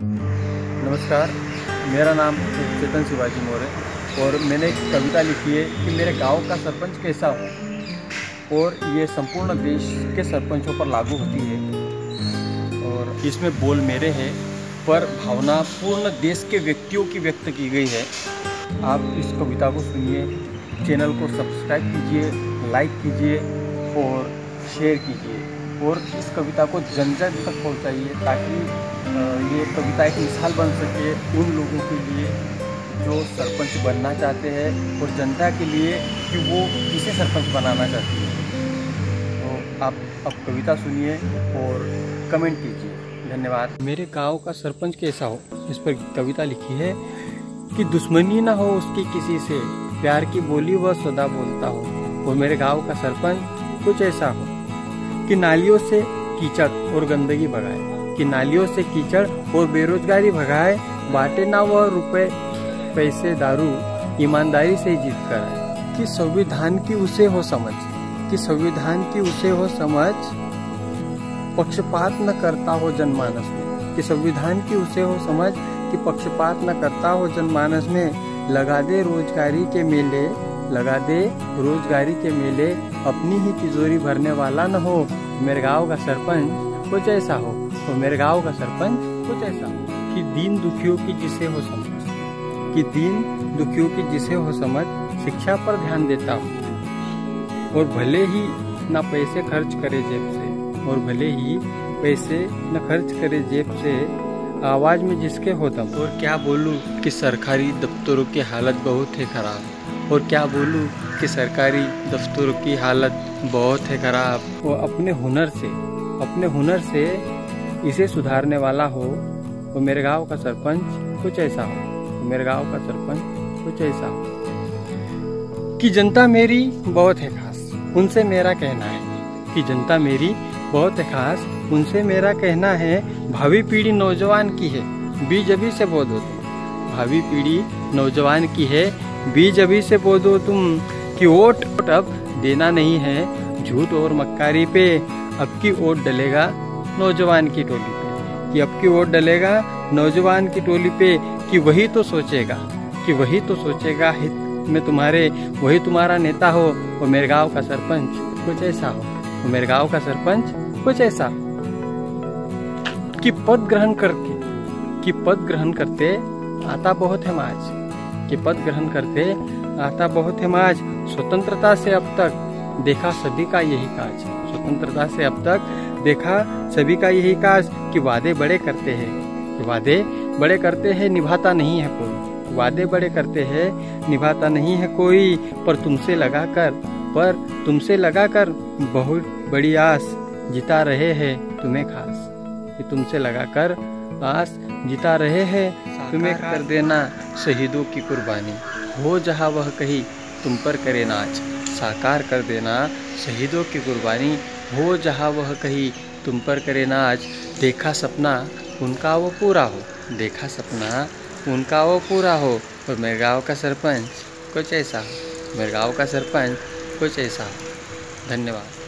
नमस्कार, मेरा नाम चेतन शिवाजी मौर्य और मैंने एक कविता लिखी है कि मेरे गांव का सरपंच कैसा हो, और ये संपूर्ण देश के सरपंचों पर लागू होती है। और इसमें बोल मेरे हैं पर भावना पूर्ण देश के व्यक्तियों की व्यक्त की गई है। आप इस कविता को सुनिए, चैनल को सब्सक्राइब कीजिए, लाइक कीजिए और शेयर कीजिए और इस कविता को जन जन तक पहुंचाइए ताकि ये कविता एक मिसाल बन सके उन लोगों के लिए जो सरपंच बनना चाहते हैं और जनता के लिए कि वो किसे सरपंच बनाना चाहती है। तो आप अब कविता सुनिए और कमेंट कीजिए। धन्यवाद। मेरे गांव का सरपंच कैसा हो, इस पर कविता लिखी है कि दुश्मनी ना हो उसकी किसी से, प्यार की बोली वह सदा बोलता हो। और मेरे गांव का सरपंच कुछ ऐसा हो कि नालियों से कीचड़ और गंदगी भगाए, कि नालियों से कीचड़ और बेरोजगारी भगाए, बांटे ना वह रुपए पैसे दारू, ईमानदारी से जीत कर आए। कि संविधान की उसे हो समझ, कि संविधान की उसे हो समझ, पक्षपात न करता हो जनमानस में, कि संविधान की उसे हो समझ कि पक्षपात न करता हो जनमानस में। लगा दे रोजगारी के मेले, लगा दे रोजगारी के मेले, अपनी ही तिजोरी भरने वाला न हो। मेरे गांव का सरपंच कुछ ऐसा हो, तो मेरे गांव का सरपंच कुछ ऐसा हो कि दीन दुखियों की जिसे हो समझ, कि दीन दुखियों की जिसे हो समझ, शिक्षा पर ध्यान देता हो और भले ही ना पैसे खर्च करे जेब से, और भले ही पैसे न खर्च करे जेब से, आवाज में जिसके हो दम। और क्या बोलूं कि सरकारी दफ्तरों की हालत बहुत है खराब, और क्या बोलूं कि सरकारी दफ्तरों की हालत बहुत है खराब। वो अपने हुनर से इसे सुधारने वाला हो। वो मेरे गांव का सरपंच कुछ ऐसा हो, मेरे गांव का सरपंच कुछ ऐसा हो कि जनता मेरी बहुत है खास, उनसे मेरा कहना है कि जनता मेरी बहुत है खास, उनसे मेरा कहना है। भावी पीढ़ी नौजवान की है, बीज अभी से बो दो तुम, भावी पीढ़ी नौजवान की है, बीज अभी से बो दो तुम। कि वोट अब देना नहीं है झूठ और मक्कारी पे, अब की वोट डलेगा नौजवान की टोली पे, कि अब की वोट डलेगा नौजवान की टोली पे। कि वही तो सोचेगा, कि वही तो सोचेगा हित में तुम्हारे, वही तुम्हारा नेता हो। और मेरे गांव का सरपंच कुछ ऐसा हो, और मेरे गांव का सरपंच कुछ ऐसा कि पद ग्रहण करते आता बहुत है माज, कि पद ग्रहण करते आता बहुत है माज। स्वतंत्रता से अब तक देखा सभी का यही काज, स्वतंत्रता से अब तक देखा सभी का यही काज। कि वादे बड़े करते हैं, कि वादे बड़े करते हैं, निभाता नहीं है कोई, वादे बड़े करते हैं, निभाता नहीं है कोई। पर तुमसे लगाकर बहुत बड़ी आस जिता रहे हैं तुम्हें खास, कि तुमसे लगाकर आस जिता रहे हैं तुम्हें। कर देना शहीदों की कुर्बानी, हो जहाँ वह कहीं तुम पर करे नाच। साकार कर देना शहीदों की कुर्बानी, हो जहाँ वह कहीं तुम पर करे नाच। देखा सपना उनका वो पूरा हो, देखा सपना उनका वो पूरा हो। और मेरे गाँव का सरपंच कुछ ऐसा हो, मेरे गाँव का सरपंच कुछ ऐसा हो। धन्यवाद।